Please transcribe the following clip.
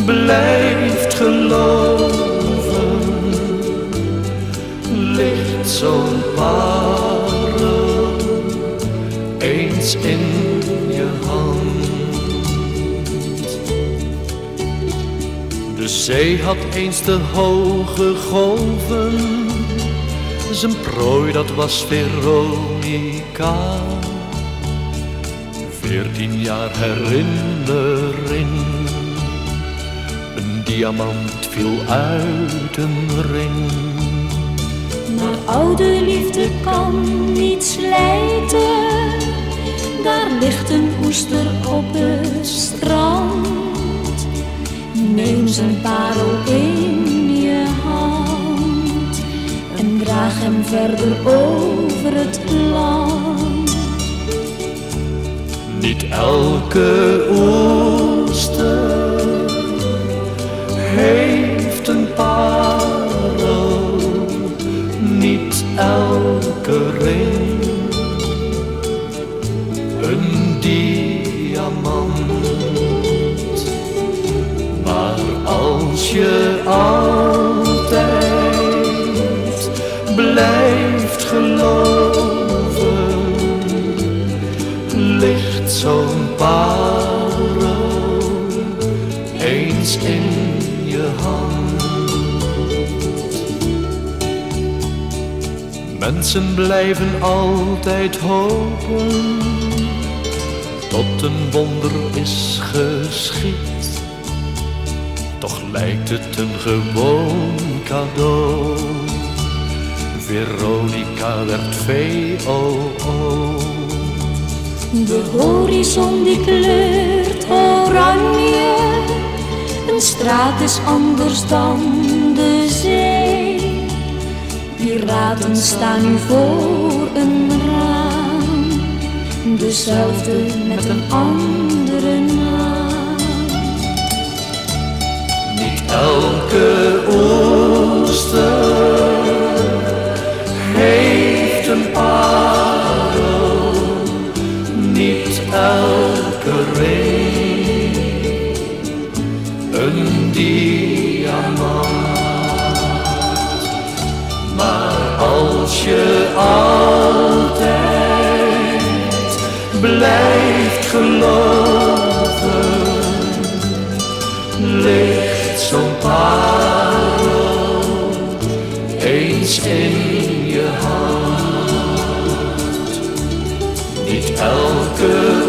blijft geloven, ligt zo'n parel eens in je hand. De zee had eens de hoge golven, zijn prooi dat was Veronica. 14 jaar herinnering, een diamant viel uit een ring. Maar oude liefde kan niet slijten, daar ligt een oester op het strand. Neem zijn parel in je hand en draag hem verder over het land. Niet elke oester heeft een parel, niet elke ring een diamant. Maar als je altijd blijft geloven, ligt zo'n parel eens in je hand. Mensen blijven altijd hopen tot een wonder is geschied. Toch lijkt het een gewoon cadeau. Veronica werd VOO. De horizon die kleurt oranje, een straat is anders dan de zee. Piraten staan nu voor een raam, dezelfde met een andere naam. Niet elke oester heeft een parel, niet elke ring een diamant. Maar als je altijd blijft geloven, ligt zo'n parel eens in je hand. Niet elke